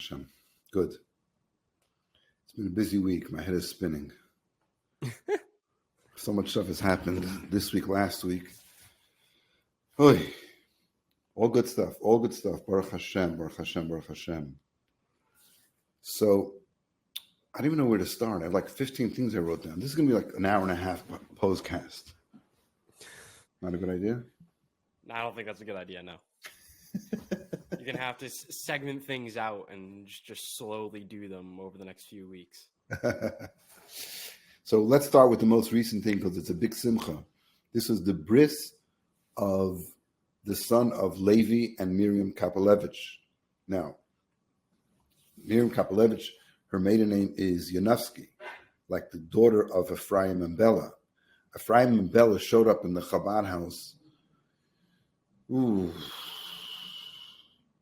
Hashem. Good. It's been a busy week. My head is spinning. So much stuff has happened this week, last week. Oy. All good stuff. All good stuff. Baruch Hashem, Baruch Hashem, Baruch Hashem. So, I don't even know where to start. I have like 15 things I wrote down. This is going to be like an hour and a half Pos-cast. Not a good idea? No, I don't think that's a good idea, no. You're going to have to segment things out and just slowly do them over the next few weeks. So let's start with the most recent thing because it's a big simcha. This was the bris of the son of Levi and Miriam Kapelevich. Now, Miriam Kapelevich, her maiden name is Yanofsky, like the daughter of Ephraim and Bella. Ephraim and Bella showed up in the Chabad house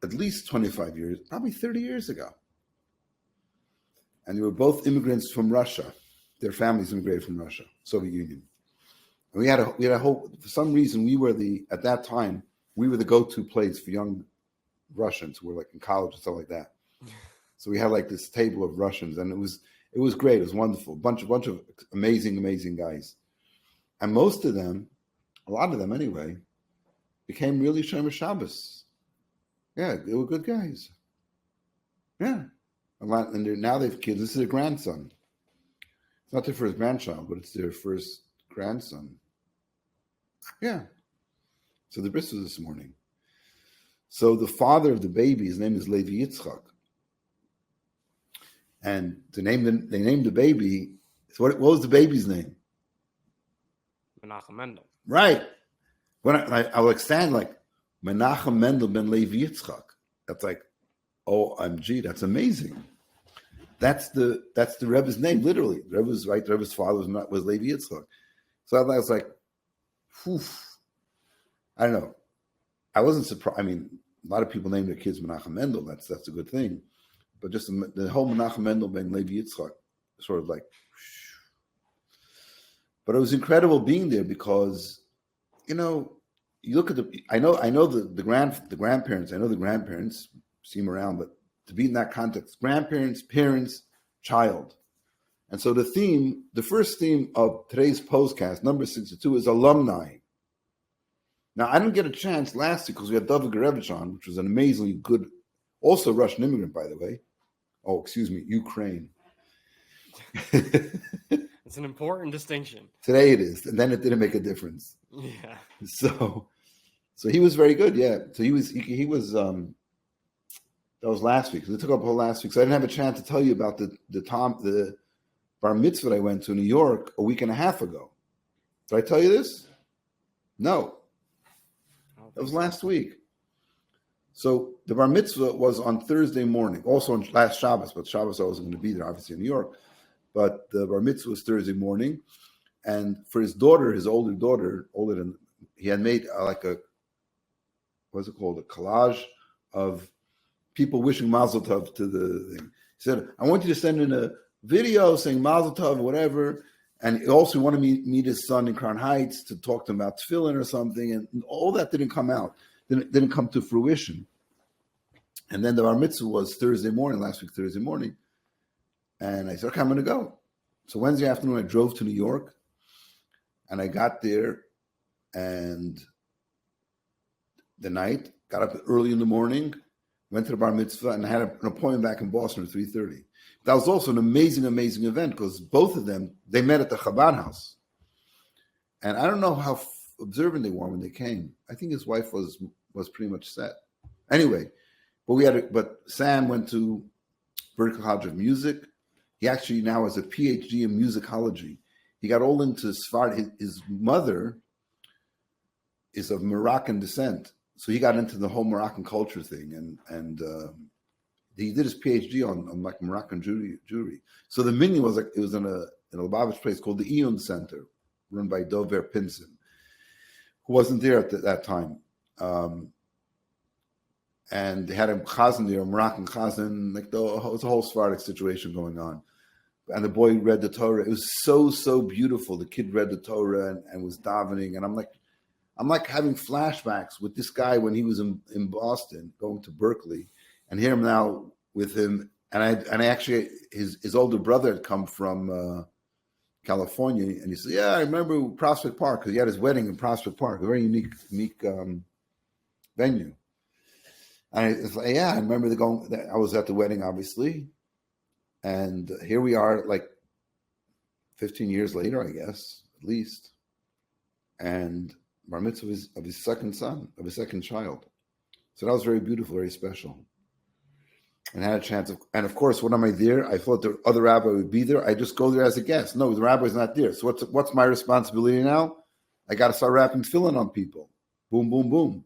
at least 25 years, probably 30 years ago. And they were both immigrants from Russia. Their families immigrated from Russia, Soviet Union. And we had a whole, for some reason, at that time, we were the go-to place for young Russians who were like in college and stuff like that. So we had like this table of Russians, and it was great. It was wonderful. A bunch of amazing guys. And most of them, a lot of them anyway, became really Shomer Shabbos. Yeah, they were good guys. Yeah. And now they've kids. This is their grandson. It's not their first grandchild, but it's their first grandson. Yeah. So the bris was this morning. So the father of the baby, his name is Levi Yitzchak. And they named the baby. So what was the baby's name? Menachem Mendel. Right. When I will extend like Menachem Mendel ben Levi Yitzchak. That's like, OMG, that's amazing. That's the Rebbe's name, literally. The Rebbe's right. The Rebbe's father was Levi Yitzchak. So I was like, whew. I don't know. I wasn't surprised. I mean, a lot of people name their kids Menachem Mendel. That's a good thing. But just the whole Menachem Mendel ben Levi Yitzchak, sort of like. But it was incredible being there because, you look at I know the grandparents. I know the grandparents see them around, but to be in that context, grandparents, parents, child. And so the first theme of today's Pos-cast, number 62, is alumni. Now, I didn't get a chance last week because we had David Garevich on, which was an amazingly good, also Russian immigrant, by the way. Oh, excuse me, Ukraine. It's an important distinction. Today it is, and then it didn't make a difference. Yeah. So he was very good, yeah. So he was that was last week. It took up whole last week. So I didn't have a chance to tell you about the bar mitzvah I went to in New York a week and a half ago. Did I tell you this? No. That was last week. So the bar mitzvah was on Thursday morning, also on last Shabbos, but Shabbos I wasn't going to be there, obviously, in New York. But the bar mitzvah was Thursday morning. And for his daughter, his older daughter, he had made what's it called? A collage of people wishing Mazel Tov to the thing. He said, I want you to send in a video saying Mazel Tov, whatever. And he also wanted me to meet his son in Crown Heights to talk to him about tefillin or something. And all that didn't come out, didn't come to fruition. And then the bar mitzvah was Thursday morning, last week, Thursday morning. And I said, okay, I'm going to go. So Wednesday afternoon, I drove to New York. And I got there and the night, got up early in the morning, went to the bar mitzvah, and I had an appointment back in Boston at 3:30. That was also an amazing event because both of them, they met at the Chabad house. And I don't know how observant they were when they came. I think his wife was pretty much set. Anyway, but Sam went to Berkeley College of Music. He actually now has a PhD in musicology. He got all into Sfard. His mother is of Moroccan descent. So he got into the whole Moroccan culture thing, and he did his PhD on like Moroccan Jewry. So the minyan was like, it was in a Lubavitch place called the Eon Center, run by Dover Pinson, who wasn't there at that time. And they had a chazan there, a Moroccan chazan, like it was a whole Sephardic situation going on. And the boy read the Torah. It was so beautiful. The kid read the Torah and was davening, and I'm like having flashbacks with this guy when he was in Boston, going to Berkeley, and here him now with him, and I actually his older brother had come from California, and he said, "Yeah, I remember Prospect Park because he had his wedding in Prospect Park, a very unique venue." And it's like, yeah, I remember I was at the wedding, obviously, and here we are, like 15 years later, I guess, at least, and bar mitzvah of his second son, of his second child. So that was very beautiful, very special. And I had a chance and of course, when am I there? I thought the other rabbi would be there. I just go there as a guest. No, the rabbi's not there. So what's my responsibility now? I got to start wrapping tefillin on people. Boom, boom, boom.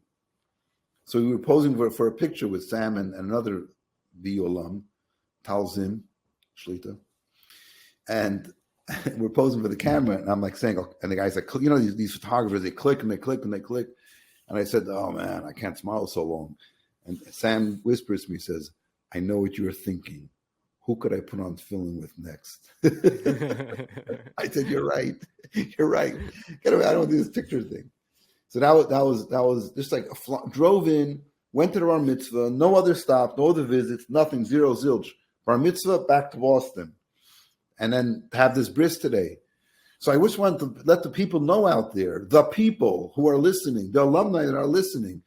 So we were posing for a picture with Sam and another Biolam, Tal Zim, Shlita. And we're posing for the camera, and I'm like saying, and the guy's like, you know, these photographers, they click and they click and they click. And I said, oh man, I can't smile so long. And Sam whispers to me, says, I know what you were thinking. Who could I put on tefillin with next? I said, you're right. You're right. Get away. I don't do this picture thing. So that was just like drove in, went to the bar mitzvah, no other stop, no other visits, nothing, zero zilch. Bar mitzvah, back to Boston. And then have this bris today. So I just want to let the people know out there, the people who are listening, the alumni that are listening,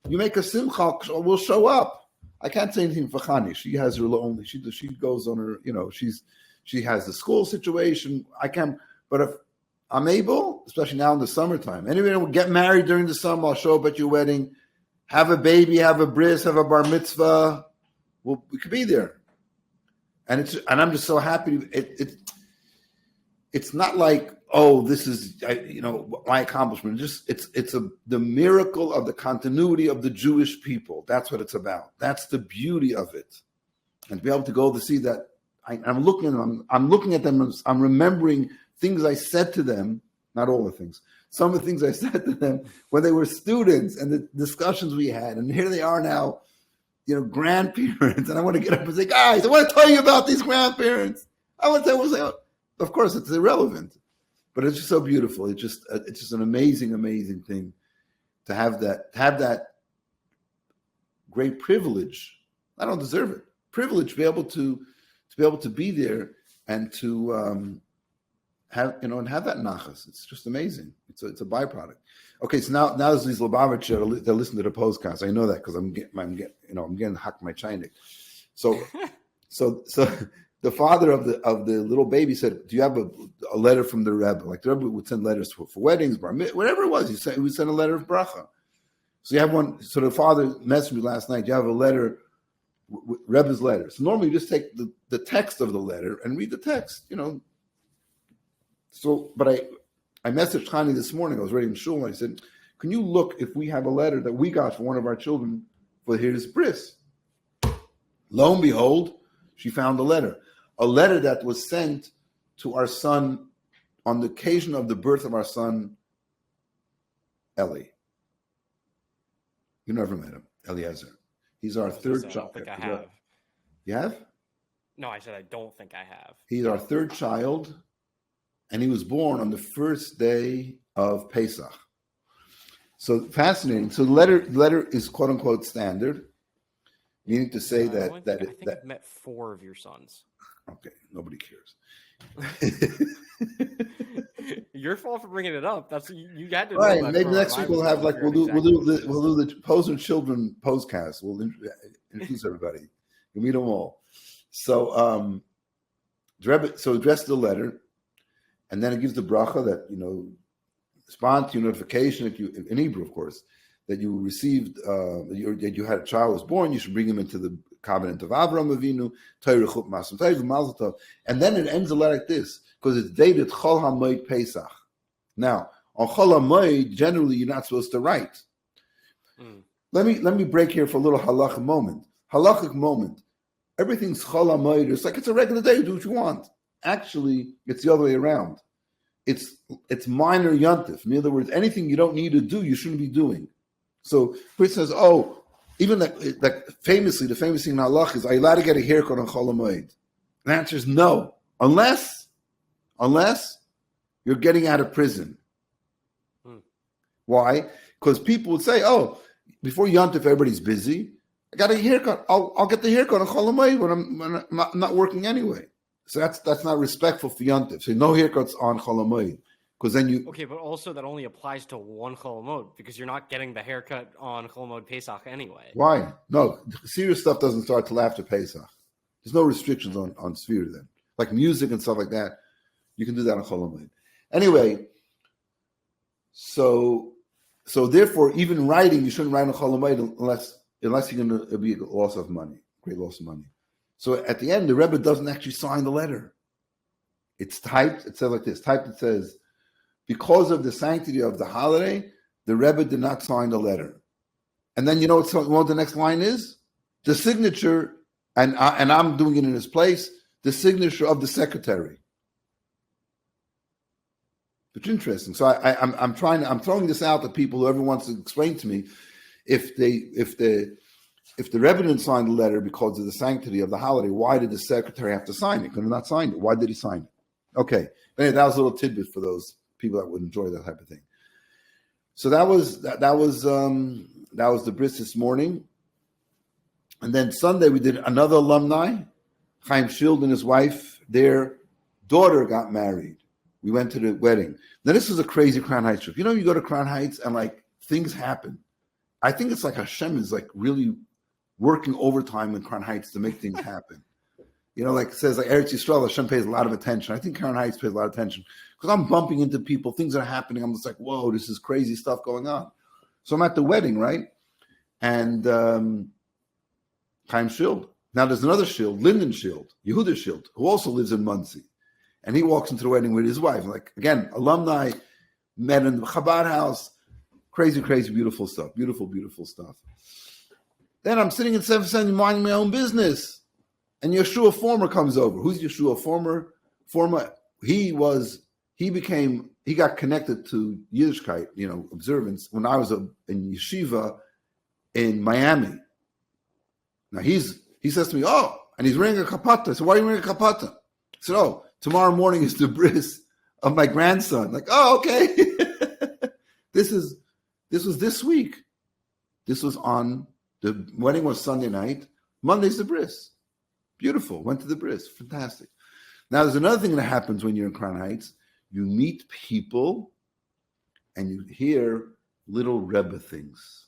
you make a simcha, we'll show up. I can't say anything for Chani. She has her own, she goes on her, you know, she has the school situation. I can't, but if I'm able, especially now in the summertime, anybody will get married during the summer, I'll show up at your wedding, have a baby, have a bris, have a bar mitzvah. We could be there. And I'm just so happy. It's not like, oh, this is, you know, my accomplishment. It's the miracle of the continuity of the Jewish people. That's what it's about. That's the beauty of it. And to be able to go to see that, I'm looking at them. I'm looking at them. I'm remembering things I said to them. Not all the things. Some of the things I said to them when they were students and the discussions we had. And here they are now, you know, grandparents. And I want to get up and say, guys, I want to tell you about these grandparents. I want to tell you. Of course, it's irrelevant, but it's just so beautiful. It's just an amazing, amazing thing to have that great privilege. I don't deserve it. Privilege to be able to be there and to have, you know, and have that nachas. It's just amazing. It's a byproduct. Okay, so now there's these Lubavitcher that listen to the Pos-cast. I know that because I'm getting hacked my chainik. So the father of the little baby said, "Do you have a letter from the Rebbe?" Like the Rebbe would send letters for weddings, whatever it was. He would send a letter of bracha. So you have one. So the father messaged me last night. You have a letter, Rebbe's letter. So normally you just take the text of the letter and read the text. You know. So, but I messaged Chani this morning. I was ready in shul. And I said, "Can you look if we have a letter that we got from one of our children for his bris?" Lo and behold, she found a letter that was sent to our son on the occasion of the birth of our son, Eli. You never met him, Eliezer. He's our third child. I don't think I have. You have? No, I said I don't think I have. He's our third child, and he was born on the first day of Pesach. So fascinating. So the letter is quote unquote standard, meaning to say I think I've met 4 of your sons. Okay, nobody cares. Your fault for bringing it up. That's you had to. Right. Maybe next week we'll have we'll do the Posner children Pos-cast. We'll introduce everybody. You'll meet them all. So Rebbe address the letter, and then it gives the bracha that respond to your notification that you in Hebrew, of course, that you received that you had a child was born. You should bring him into the covenant of Avraham Avinu, and then it ends a lot like this because it's dated Chol HaMoed Pesach. Now, on Chol HaMoed, generally you're not supposed to write. Let me break here for a little halachic moment. Everything's Chol HaMoed. It's like it's a regular day. Do what you want. Actually, it's the other way around. It's minor yontif. In other words, anything you don't need to do, you shouldn't be doing. So, Chris says, even like famously, the famous thing in halach is, are you allowed to get a haircut on Chol HaMoed? The answer is no, unless you're getting out of prison. Why? Because people would say, before Yontif, everybody's busy. I got a haircut. I'll get the haircut on Chol Hamoed when I'm not working anyway. So that's not respectful for Yontif. So no haircuts on Chol Hamoed. Because then you... Okay, but also that only applies to one Chol Hamoed because you're not getting the haircut on Chol Hamoed Pesach anyway. Why? No, serious stuff doesn't start till after Pesach. There's no restrictions on Sfira then. Like music and stuff like that. You can do that on Chol Hamoed. Anyway, so therefore, even writing, you shouldn't write on Chol Hamoed unless you're going to be a loss of money, great loss of money. So at the end, the Rebbe doesn't actually sign the letter. It's typed. It says like this. Typed. It says, because of the sanctity of the holiday, the Rebbe did not sign the letter. And then you know what the next line is? The signature, and I'm doing it in his place, the signature of the secretary. It's interesting. So I'm throwing this out to people, whoever wants to explain to me, if the Rebbe didn't sign the letter because of the sanctity of the holiday, why did the secretary have to sign it? Could have not signed it. Why did he sign it? Okay. Anyway, that was a little tidbit for those people that would enjoy that type of thing. So that was the bris this morning. And then Sunday we did another alumni. Chaim Schild and his wife, their daughter got married. We went to the wedding. Now this was a crazy Crown Heights trip. You know, you go to Crown Heights and like things happen. I think it's like Hashem is like really working overtime in Crown Heights to make things happen. You know, like it says, like Eretz Yisrael, Hashem pays a lot of attention. I think Crown Heights pays a lot of attention because I'm bumping into people. Things are happening. I'm just like, whoa, this is crazy stuff going on. So I'm at the wedding, right? And Chaim Schild. Now there's another Schild, Linden Schild, Yehuda Schild, who also lives in Monsey. And he walks into the wedding with his wife. Like, again, alumni, met in the Chabad house. Crazy, crazy, beautiful stuff. Beautiful, beautiful stuff. Then I'm sitting in 770 minding my own business. And Yeshua Former comes over. Who's Yeshua Former? He got connected to Yiddishkeit, observance, when I was in yeshiva in Miami. Now he says to me, oh, and he's wearing a kapata. I said, why are you wearing a kapata? I said, oh, tomorrow morning is the bris of my grandson. Like, oh, okay. This was this week. This was the wedding was Sunday night. Monday's the bris. Beautiful. Went to the bris. Fantastic. Now, there's another thing that happens when you're in Crown Heights. You meet people and you hear little Rebbe things.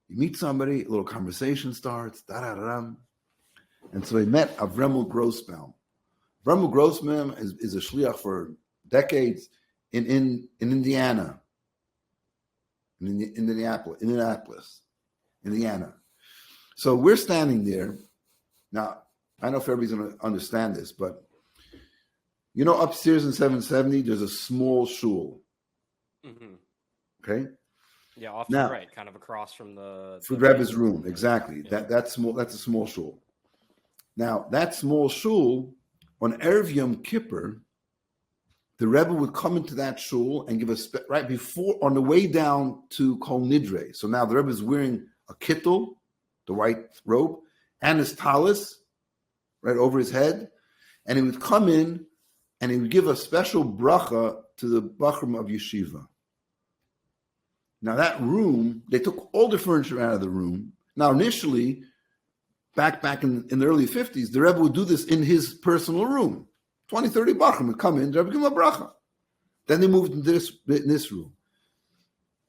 You meet somebody, a little conversation starts, da-da-da-da. And so they met Avremel Grossbaum. Avremel Grossbaum is a shliach for decades in Indiana, in Indianapolis, Indiana. So we're standing there. Now, I don't know if everybody's going to understand this, but upstairs in 770, there's a small shul. Mm-hmm. Okay? Yeah, off to the right, kind of across from the Rebbe's room. Exactly. Yeah. That's small. That's a small shul. Now, that small shul, on Erev Yom Kippur, the Rebbe would come into that shul and give right before, on the way down to Kol Nidre. So now the Rebbe is wearing a kittel, the white robe, and his talis, right over his head. And he would come in and he would give a special bracha to the Bachrim of Yeshiva. Now that room, they took all the furniture out of the room. Now initially, back in the early 50s, the Rebbe would do this in his personal room. 20, 30 Bachrim would come in, the Rebbe would give him a bracha. Then they moved into this room.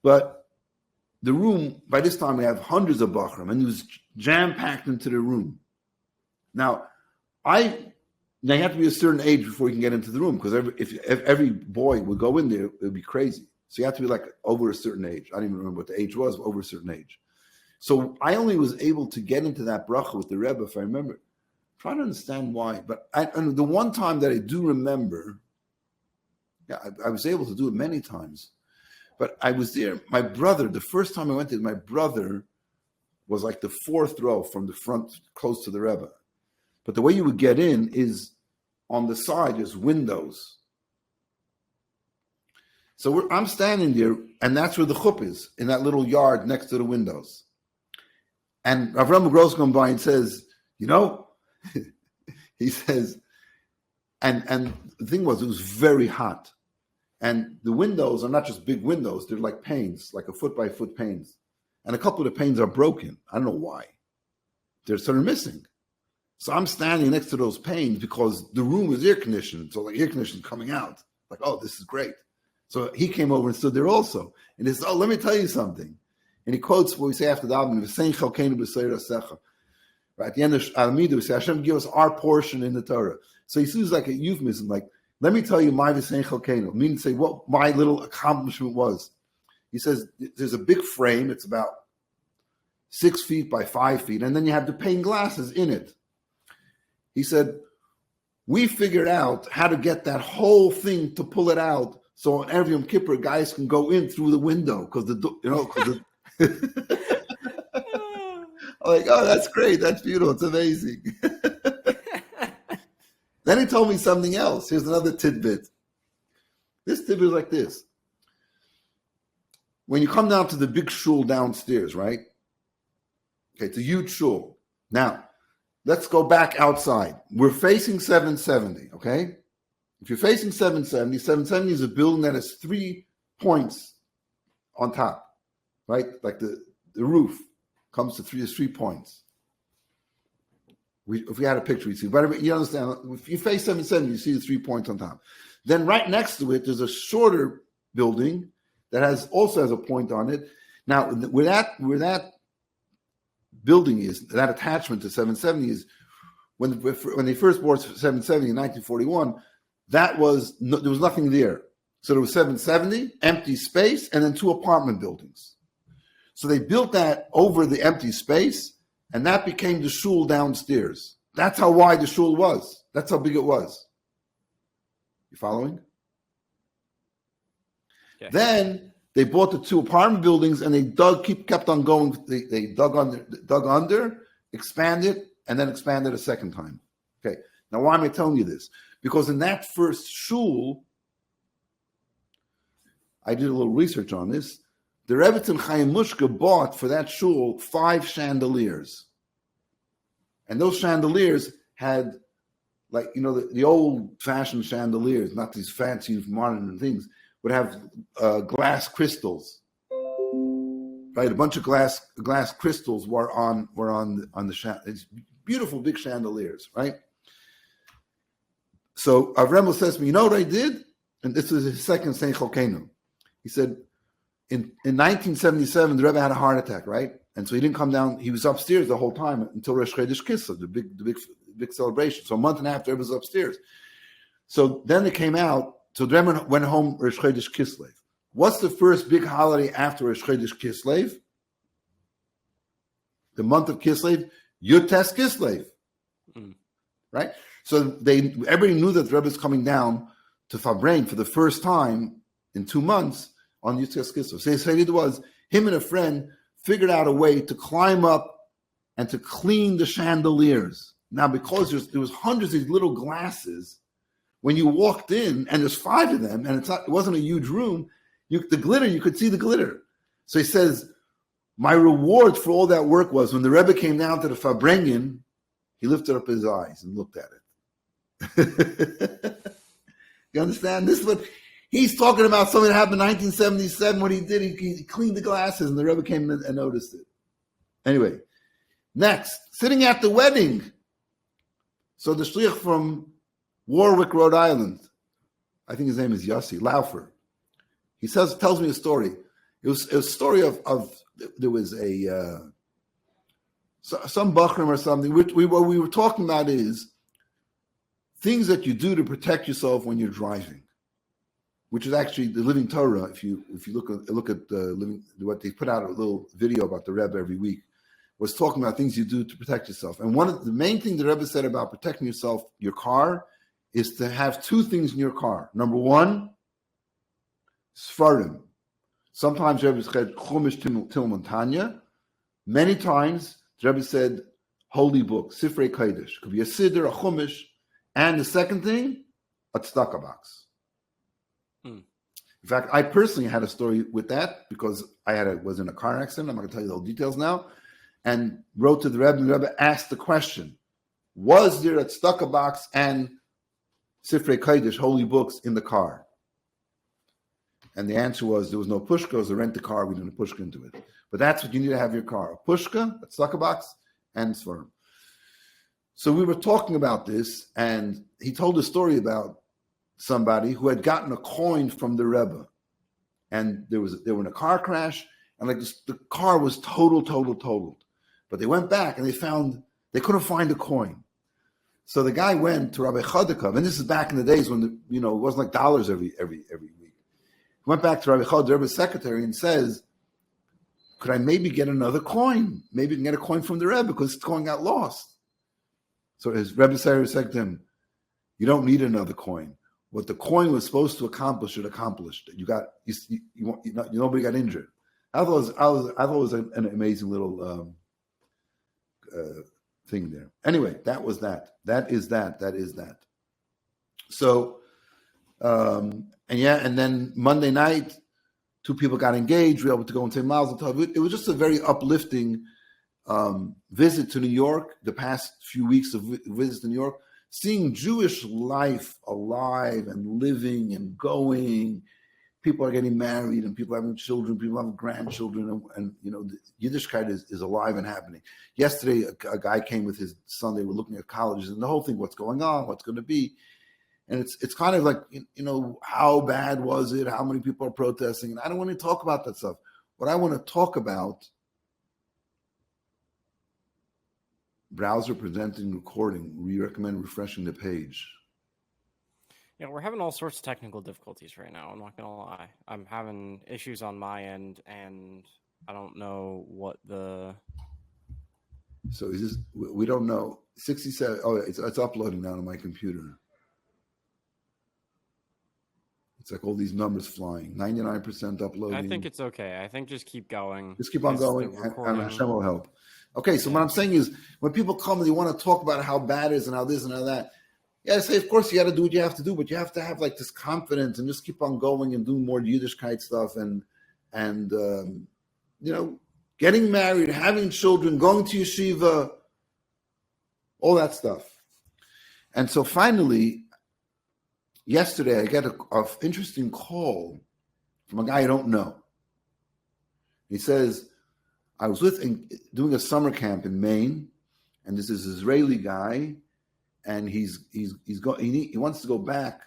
But the room, by this time we have hundreds of Bachrim, and it was jam-packed into the room. Now, they have to be a certain age before you can get into the room, because if every boy would go in there, it would be crazy. So you have to be like over a certain age. I don't even remember what the age was, but over a certain age. So I only was able to get into that bracha with the Rebbe, if I remember. I'm trying to understand why. But and the one time that I do remember, I was able to do it many times. But I was there. My brother, the first time I went there, my brother was like the fourth row from the front, close to the Rebbe. But the way you would get in is on the side, there's windows. So I'm standing there, and that's where the chuppah is, in that little yard next to the windows. And Avraham Gross comes by and says, he says, and the thing was, it was very hot. And the windows are not just big windows, they're like panes, like a foot by foot panes. And a couple of the panes are broken. I don't know why. they're sort of missing. So I'm standing next to those panes because the room is air conditioned. So like air conditioning coming out. Like, oh, this is great. So he came over and stood there also. And he says, oh, let me tell you something. And he quotes what we say after the album, right? At the end of Alamidah, we say, Hashem, give us our portion in the Torah. So he seems like a euphemism, like, let me tell you my V'sein Chalkeinu, meaning to say what my little accomplishment was. He says, there's a big frame, it's about 6 feet by 5 feet, and then you have the pane glasses in it. He said, we figured out how to get that whole thing to pull it out so on every Yom Kippur, guys can go in through the window because I'm like, oh, that's great. That's beautiful. It's amazing. Then he told me something else. Here's another tidbit. This tidbit is like this. When you come down to the big shul downstairs, right? Okay, it's a huge shul. Now, let's go back outside. We're facing 770, okay? If you're facing 770 is a building that has 3 points on top, right? Like the roof comes to 3 points. If we had a picture, we'd see. But you understand, if you face 770, you see the 3 points on top. Then right next to it, there's a shorter building that also has a point on it. Now, where that building is, that attachment to 770 is, when they first bought 770 in 1941, there was nothing there. So there was 770, empty space, and then 2 apartment buildings. So they built that over the empty space, and that became the shul downstairs. That's how wide the shul was. That's how big it was. You following? Yeah. Then they bought the 2 apartment buildings, and they kept on going. They dug under, expanded, and then expanded a second time. Okay. Now, why am I telling you this? Because in that first shul, I did a little research on this. The Rebbe Chaim Mushka bought for that shul 5 chandeliers. And those chandeliers had, like, the old-fashioned chandeliers, not these fancy modern things, would have glass crystals. Right? A bunch of glass crystals were on the chandeliers. Beautiful big chandeliers, right? So Avremel says to me, you know what I did? And this is his second Sein Chalkeinu. He said, in 1977, the Rebbe had a heart attack, right? And so he didn't come down. He was upstairs the whole time until Rosh Chodesh Kislev, the big celebration. So a month and a half, the Rebbe was upstairs. So then they came out. So the Rebbe went home Rosh Chodesh Kislev. What's the first big holiday after Rosh Chodesh Kislev? The month of Kislev, Yud Tes Kislev, right? So everybody knew that the Rebbe was coming down to Fabrein for the first time in 2 months on Yud Tes Kislev. So he said was him and a friend figured out a way to climb up and to clean the chandeliers. Now, because there was hundreds of these little glasses, when you walked in, and there's 5 of them, and it wasn't a huge room, you could see the glitter. So he says, my reward for all that work was when the Rebbe came down to the Fabrengen, he lifted up his eyes and looked at it. You understand? This is what he's talking about. Something that happened in 1977. What he did, he cleaned the glasses, and the Rebbe came and noticed it. Anyway, next, sitting at the wedding. So the shliach from Warwick, Rhode Island, I think his name is Yossi Laufer. He tells me a story. It was a story of there was some Bachram or something. What we were talking about is things that you do to protect yourself when you're driving, which is actually the Living Torah. If you look at what they put out, a little video about the Rebbe every week, was talking about things you do to protect yourself. And one of the main things the Rebbe said about protecting yourself, your car, is to have 2 things in your car. Number 1, Sfarim. Sometimes Rebbe said Chumash Tilman Tanya. Many times the Rebbe said holy book, Sifrei Kodesh. Could be a Siddur, a Chumash, and the second thing, a tzedakah box. In fact, I personally had a story with that because was in a car accident. I'm not going to tell you the whole details now. And wrote to the Rebbe, and the Rebbe asked the question, was there a tzedakah box and Sifrei Kodesh, holy books, in the car? And the answer was there was no pushka. It was a rent-a-car. We didn't pushka into it. But that's what you need to have in your car: a pushka, a tzedakah box, and svarim. So we were talking about this, and he told a story about somebody who had gotten a coin from the Rebbe, and they were in a car crash, and like the car was totaled. But they went back and they couldn't find the coin. So the guy went to Rabbi Chodakov, and this is back in the days when it wasn't like dollars every week. He went back to Rabbi Chodakov, the Rebbe's secretary, and says, "Could I maybe get another coin? Maybe you can get a coin from the Rebbe because the coin got lost." So his Rebbe's secretary said to him, "You don't need another coin. What the coin was supposed to accomplish, it accomplished. Nobody got injured." I thought it was an amazing little thing there. Anyway, that was that. That is that. So, and then Monday night, 2 people got engaged. We were able to go and say Mazel Tov. It was just a very uplifting visit to New York. The past few weeks of visits to New York, seeing Jewish life alive and living and going. People are getting married and people having children, people having grandchildren, and the Yiddishkeit is alive and happening. Yesterday, a guy came with his son. They were looking at colleges and the whole thing, what's going on, what's going to be. And it's kind of like, how bad was it? How many people are protesting? And I don't want to talk about that stuff. What I want to talk about, browser presenting recording, we recommend refreshing the page. Yeah, we're having all sorts of technical difficulties right now. I'm not going to lie. I'm having issues on my end, and I don't know what the... So we don't know. 67, it's uploading now to my computer. It's like all these numbers flying. 99% uploading. I think it's okay. I think just keep going. Just keep on going, and Hashem will help. Okay, so what I'm saying is, when people come and they want to talk about how bad it is and how this and how that, I say, of course, you got to do what you have to do, but you have to have like this confidence and just keep on going and doing more Yiddishkeit stuff and getting married, having children, going to yeshiva, all that stuff. And so finally, yesterday, I get an interesting call from a guy I don't know. He says, I was doing a summer camp in Maine, and this is an Israeli guy. And he wants to go back.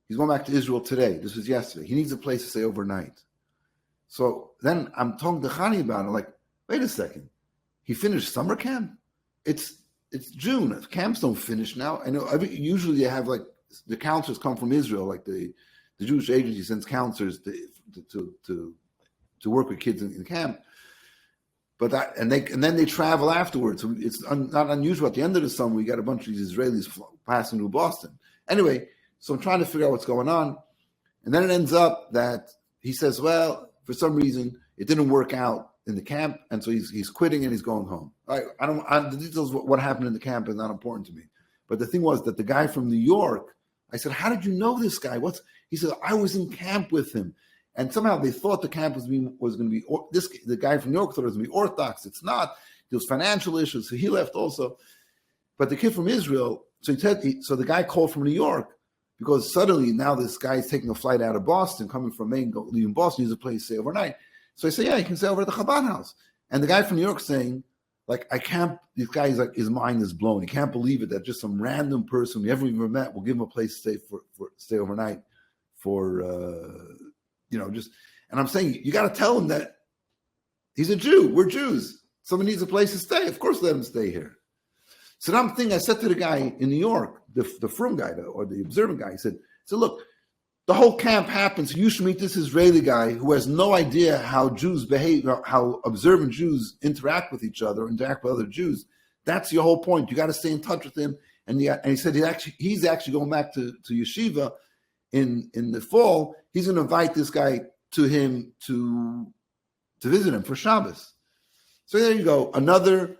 He's going back to Israel today. This was yesterday. He needs a place to stay overnight. So then I'm talking to Chani about it. I'm like, wait a second. He finished summer camp? It's June. Camps don't finish now. I know usually you have like the counselors come from Israel, like the Jewish agency sends counselors to work with kids in the camp. But then they travel afterwards. So it's not unusual. At the end of the summer, we got a bunch of these Israelis passing through Boston. Anyway, so I'm trying to figure out what's going on. And then it ends up that he says, well, for some reason, it didn't work out in the camp. And so he's quitting and he's going home. All right, the details of what happened in the camp is not important to me. But the thing was that the guy from New York, I said, how did you know this guy? He said, I was in camp with him. And somehow they thought the camp was going to be the guy from New York thought it was going to be Orthodox. It's not. There was financial issues, so he left also. But the kid from Israel, so the guy called from New York because suddenly now this guy is taking a flight out of Boston, coming from Maine, leaving Boston, needs a place to stay overnight. So I say, yeah, you can stay over at the Chabad house. And the guy from New York saying, like, I can't. This guy is like, his mind is blown. He can't believe it that just some random person we never even met will give him a place to stay overnight for. And I'm saying, you got to tell him that he's a Jew. We're Jews. Someone needs a place to stay. Of course, let him stay here. So now I said to the guy in New York, the frum guy, or the observant guy, he said, look, the whole camp happens. You should meet this Israeli guy who has no idea how Jews behave, how observant Jews interact with each other, interact with other Jews. That's your whole point. You got to stay in touch with him. And he said he's actually going back to yeshiva in the fall. He's going to invite this guy to him to visit him for Shabbos. So there you go. Another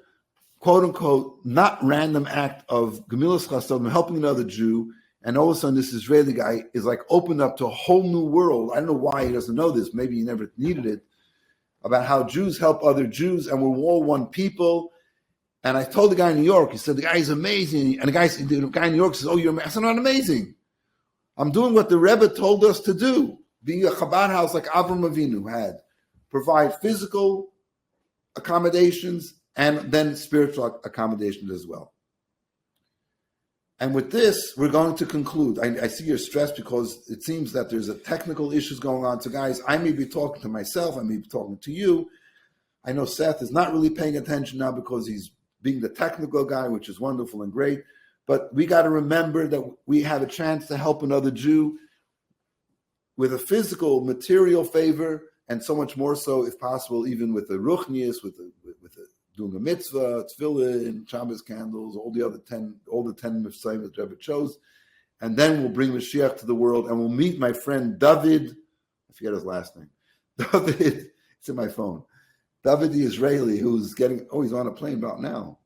quote unquote not random act of Gemilas Chasadim, helping another Jew. And all of a sudden this Israeli guy is like opened up to a whole new world. I don't know why he doesn't know this. Maybe he never needed it. About how Jews help other Jews and we're all one people. And I told the guy in New York, he said, the guy is amazing. And the guy in New York says, oh, you're amazing. I said, not amazing. I'm doing what the Rebbe told us to do, being a Chabad house like Avram Avinu had, provide physical accommodations and then spiritual accommodations as well. And with this, we're going to conclude. I see you're stressed because it seems that there's a technical issues going on. So guys, I may be talking to myself. I may be talking to you. I know Seth is not really paying attention now because he's being the technical guy, which is wonderful and great. But we got to remember that we have a chance to help another Jew with a physical, material favor, and so much more so, if possible, even with the ruchnius, with doing a mitzvah, tefillin, Shabbos candles, all the 10 mitzvahs that Rebbe chose. And then we'll bring Mashiach to the world, and we'll meet my friend David. I forget his last name. David, it's in my phone. David the Israeli, who's he's on a plane about now,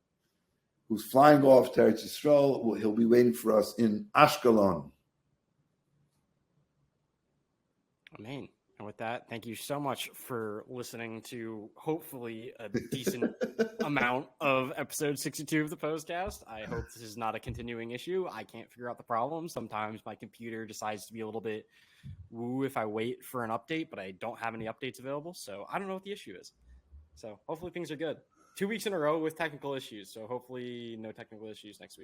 who's flying off to Eretz Yisrael. He'll be waiting for us in Ashkelon. Amen. And with that, thank you so much for listening to hopefully a decent amount of episode 62 of the Pos-cast. I hope this is not a continuing issue. I can't figure out the problem. Sometimes my computer decides to be a little bit woo if I wait for an update, but I don't have any updates available. So I don't know what the issue is. So hopefully things are good. 2 weeks in a row with technical issues. So hopefully no technical issues next week.